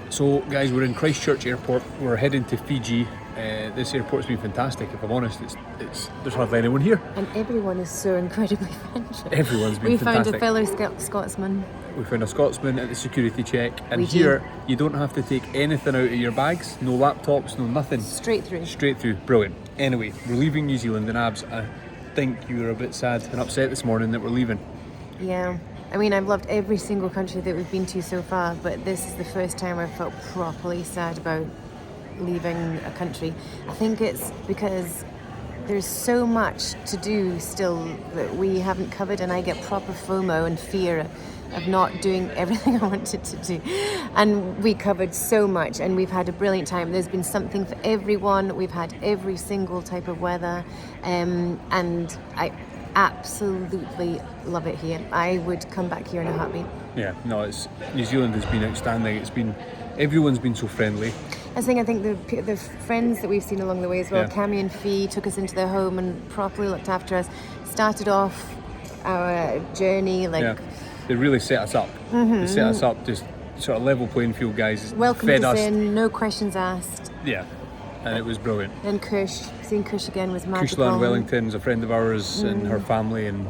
So guys, we're in Christchurch Airport. We're heading to Fiji. This airport's been fantastic, if I'm honest. There's hardly anyone here. And everyone is so incredibly friendly. Everyone's been fantastic. We found a fellow Scotsman. We found a Scotsman at the security check. And here, you don't have to take anything out of your bags. No laptops, no nothing. Straight through. Straight through. Brilliant. Anyway, we're leaving New Zealand, and Abs, I think you were a bit sad and upset this morning that we're leaving. Yeah. I mean, I've loved every single country that we've been to so far, but this is the first time I've felt properly sad about leaving a country. I think it's because there's so much to do still that we haven't covered, and I get proper FOMO and fear of not doing everything I wanted to do. And we covered so much, and we've had a brilliant time. There's been something for everyone. We've had every single type of weather, and I absolutely love it here. I would come back here in a heartbeat. Yeah, no, New Zealand has been outstanding. Everyone's been so friendly. I think the friends that we've seen along the way as well, Cammy and Fee took us into their home and properly looked after us. Started off our journey they really set us up. They set us up, just sort of level playing field, guys. Welcomed us in, no questions asked. Yeah, and it was brilliant. Then seeing Kush again was magical. Kushlan Wellington's a friend of ours and her family, and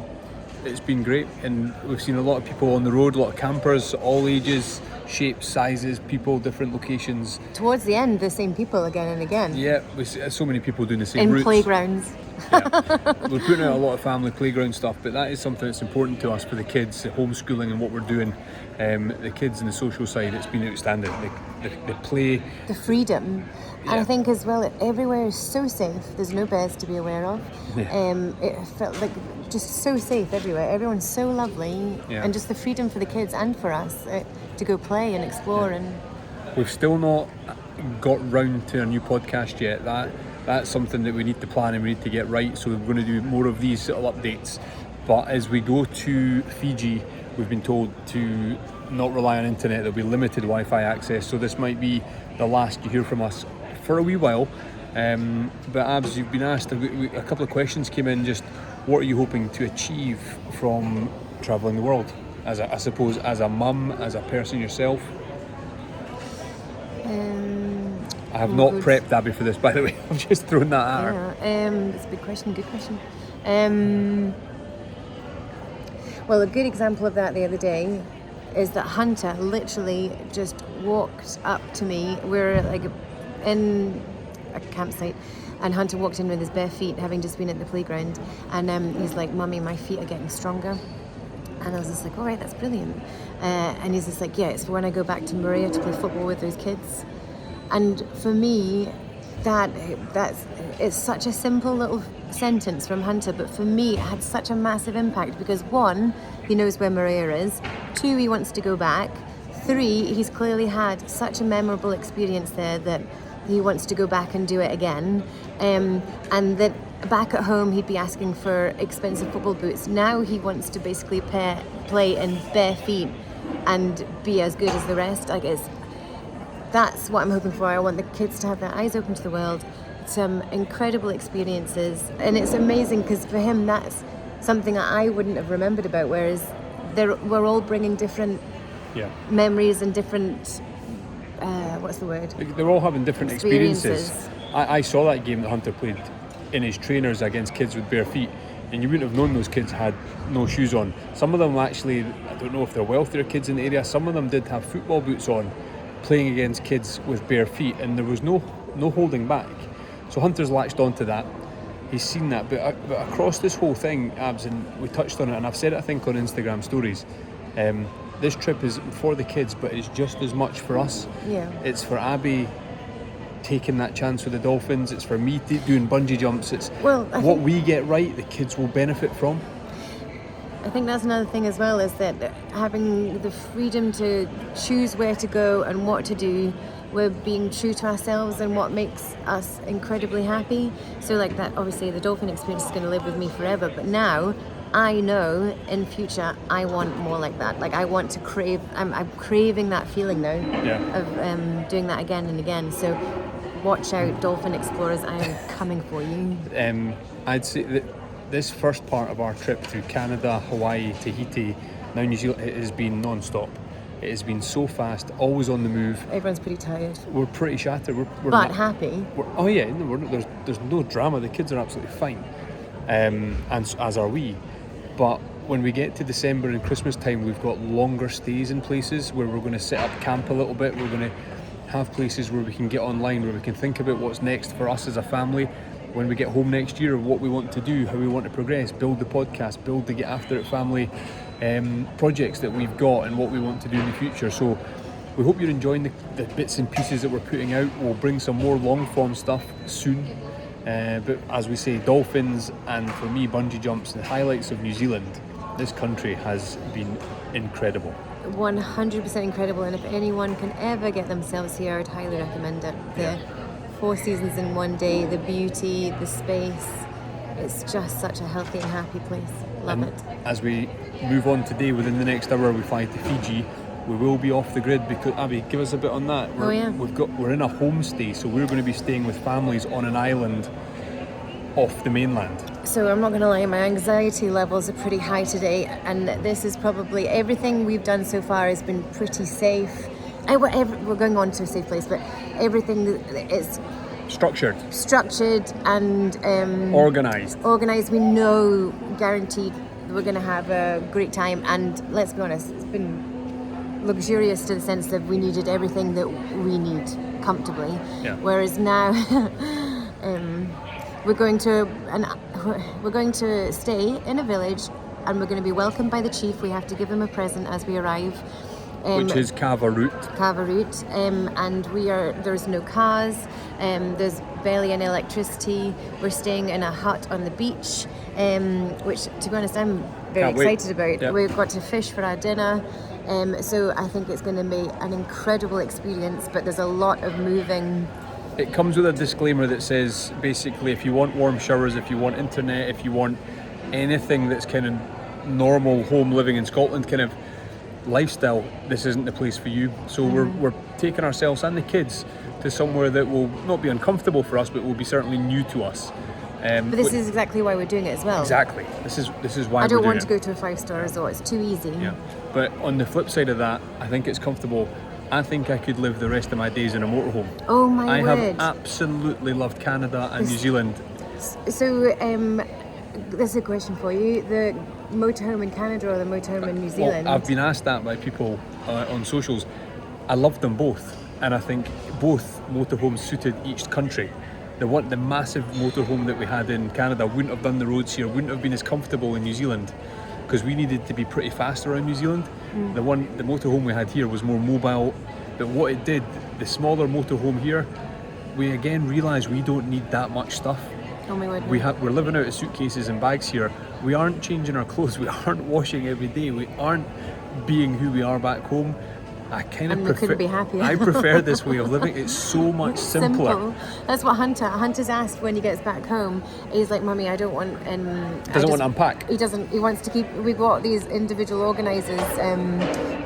it's been great. And we've seen a lot of people on the road, a lot of campers, all ages, shapes, sizes, people, different locations. Towards the end, the same people again and again. Yeah, we see so many people doing the same routes. In playgrounds. Yeah. We're putting out a lot of family playground stuff, but that is something that's important to us for the kids, the homeschooling and what we're doing. The kids and the social side, it's been outstanding. The play. The freedom. Yeah. And I think as well, everywhere is so safe. There's no bears to be aware of. Yeah. It felt like just so safe everywhere. Everyone's so lovely. Yeah. And just the freedom for the kids and for us to go play and explore. And we've still not got round to a new podcast yet. That's something that we need to plan and we need to get right. So we're going to do more of these little updates. But as we go to Fiji, we've been told to not rely on internet. There'll be limited Wi-Fi access. So this might be the last you hear from us for a wee while. But Abs, you've been asked, a couple of questions came in, just what are you hoping to achieve from travelling the world? I suppose as a mum, as a person yourself? I have not prepped Abby for this, by the way. I'm just throwing that at her. It's a big question, good question. Well, a good example of that the other day is that Hunter literally just walked up to me. We're like in a campsite, and Hunter walked in with his bare feet, having just been at the playground, and he's like, "Mummy, my feet are getting stronger." And I was just like, "All right, that's brilliant." And he's just like, "Yeah, it's for when I go back to Maria to play football with those kids." And for me, it's such a simple little sentence from Hunter, but for me, it had such a massive impact because 1, he knows where Maria is. 2, he wants to go back. 3, he's clearly had such a memorable experience there that he wants to go back and do it again. And that back at home, he'd be asking for expensive football boots. Now he wants to basically play in bare feet and be as good as the rest. That's what I'm hoping for. I want the kids to have their eyes open to the world, some incredible experiences. And it's amazing because for him, that's something I wouldn't have remembered about, whereas we're all bringing different memories and different, what's the word? They're all having different experiences. I saw that game that Hunter played in his trainers against kids with bare feet, and you wouldn't have known those kids had no shoes on. Some of them actually, I don't know if they're wealthier kids in the area, some of them did have football boots on, playing against kids with bare feet, and there was no holding back. So Hunter's latched onto that. He's seen that, but across this whole thing, Abs, and we touched on it, and I've said it I think on Instagram stories, this trip is for the kids, but it's just as much for us. Yeah. It's for Abby taking that chance with the dolphins, it's for me doing bungee jumps, it's what we get right, the kids will benefit from. I think that's another thing as well, is that having the freedom to choose where to go and what to do, we're being true to ourselves and what makes us incredibly happy. So like that, obviously the dolphin experience is going to live with me forever, but now I know in future I want more like that. Like I want to I'm craving that feeling now of doing that again and again. So watch out, dolphin explorers, I am coming for you. I'd say that this first part of our trip through Canada, Hawaii, Tahiti, now New Zealand, it has been non-stop. It has been so fast, always on the move. Everyone's pretty tired. We're pretty shattered. We're But not- happy. Oh yeah, no, there's no drama. The kids are absolutely fine, and as are we. But when we get to December and Christmas time, we've got longer stays in places where we're going to set up camp a little bit. We're going to have places where we can get online, where we can think about what's next for us as a family. When we get home next year, what we want to do, how we want to progress, build the podcast, build the Get After It family projects that we've got and what we want to do in the future. So we hope you're enjoying the bits and pieces that we're putting out. We'll bring some more long form stuff soon. But as we say, dolphins and for me, bungee jumps, the highlights of New Zealand. This country has been incredible. 100% incredible, and if anyone can ever get themselves here, I'd highly recommend it. The 4 seasons in one day, the beauty, the space, it's just such a healthy and happy place. Love it. As we move on today, within the next hour, we fly to Fiji. We will be off the grid because, Abby, give us a bit on that. We're in a homestay, so we're going to be staying with families on an island off the mainland. So I'm not going to lie, my anxiety levels are pretty high today, and this is probably everything we've done so far has been pretty safe. We're going on to a safe place, but everything is Structured and organised. We know, guaranteed, we're going to have a great time. And let's be honest, it's been luxurious to the sense that we needed everything that we need comfortably. Yeah. Whereas now, we're going to stay in a village, and we're going to be welcomed by the chief. We have to give him a present as we arrive. Which is Kava Root. And there's no cars, there's barely any electricity. We're staying in a hut on the beach, which, to be honest, I'm very excited about. Yep. We've got to fish for our dinner, so I think it's going to be an incredible experience, but there's a lot of moving. It comes with a disclaimer that says, basically, if you want warm showers, if you want internet, if you want anything that's kind of normal home living in Scotland kind of lifestyle, this isn't the place for you. So we're taking ourselves and the kids to somewhere that will not be uncomfortable for us, but will be certainly new to us. But this is exactly why we're doing it as well. Exactly. This is why I don't we're want doing to go to a 5-star resort. It's too easy. Yeah. But on the flip side of that, I think it's comfortable. I think I could live the rest of my days in a motorhome. Oh my word! I have absolutely loved Canada and New Zealand. So, there's a question for you: the motorhome in Canada or the motorhome in New Zealand? Well, I've been asked that by people on socials. I love them both, and I think both motorhomes suited each country. The massive motorhome that we had in Canada wouldn't have done the roads here, wouldn't have been as comfortable in New Zealand, because we needed to be pretty fast around New Zealand. The motorhome we had here was more mobile, but what it did, the smaller motorhome here, we again realised we don't need that much stuff. Oh my word. We're living out of suitcases and bags here. We aren't changing our clothes. We aren't washing every day. We aren't being who we are back home. I kind of couldn't be happier. I prefer this way of living. It's so much simpler. Simple. That's what Hunter's asked when he gets back home. He's like, "Mummy, I don't want." Doesn't want to unpack. He doesn't. He wants to keep. We got these individual organisers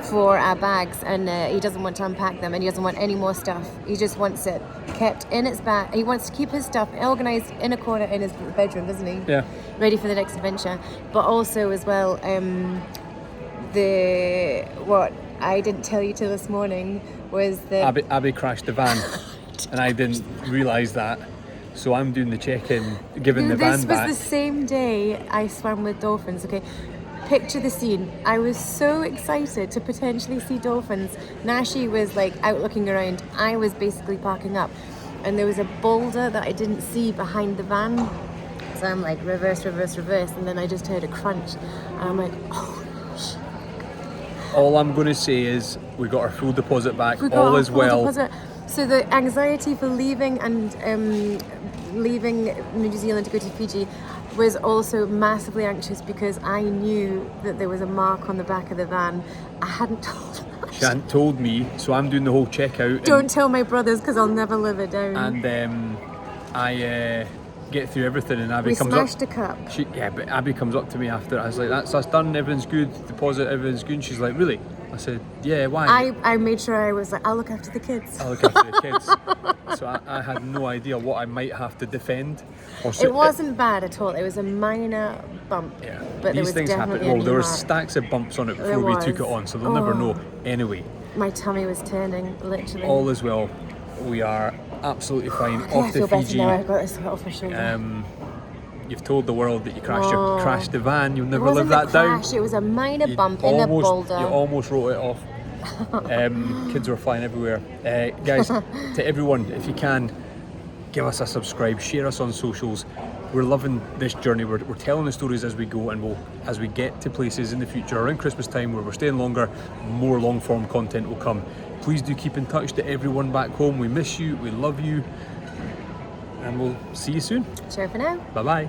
for our bags, and he doesn't want to unpack them, and he doesn't want any more stuff. He just wants it kept in its bag. He wants to keep his stuff organised in a corner in his bedroom, doesn't he? Yeah. Ready for the next adventure, but also as well, what I didn't tell you till this morning was that Abby crashed the van, and I didn't realise that. So I'm doing the check-in, giving the van back. This was the same day I swam with dolphins. Okay, picture the scene. I was so excited to potentially see dolphins. Nashi was like out looking around. I was basically parking up, and there was a boulder that I didn't see behind the van. So I'm like reverse, and then I just heard a crunch, and I'm like, oh. All I'm going to say is we got our full deposit back. All is well. So the anxiety for leaving and leaving New Zealand to go to Fiji was also massively anxious because I knew that there was a mark on the back of the van. I hadn't told her. She hadn't told me, so I'm doing the whole checkout. Don't tell my brothers because I'll never live it down. And I get through everything, and Abby comes smashed up. a cup. But Abby comes up to me after. I was like, "That's us done. Everything's good. Deposit. Everything's good." And she's like, "Really?" I said, yeah, why? I made sure I was like, I'll look after the kids. I look after the kids. So I had no idea what I might have to defend. It wasn't bad at all. It was a minor bump. Yeah, but these things happen. definitely Well, a there knee were mark. stacks of bumps on it before we took it on, so they'll never know. Anyway, My tummy was turning, literally. all is well. We are absolutely fine. I Off to feel better Fiji. now. I've got this off my shoulder. You've told the world that you crashed the van. You'll never It live wasn't that a crash, down. it was a minor You bump in a boulder. You almost wrote it off. Kids were flying everywhere. Guys, to everyone, if you can, give us a subscribe, share us on socials. We're loving this journey. We're telling the stories as we go, and as we get to places in the future around Christmas time where we're staying longer, more long form content will come. Please do keep in touch to everyone back home. We miss you, we love you, and we'll see you soon. Cheer for now. Bye bye.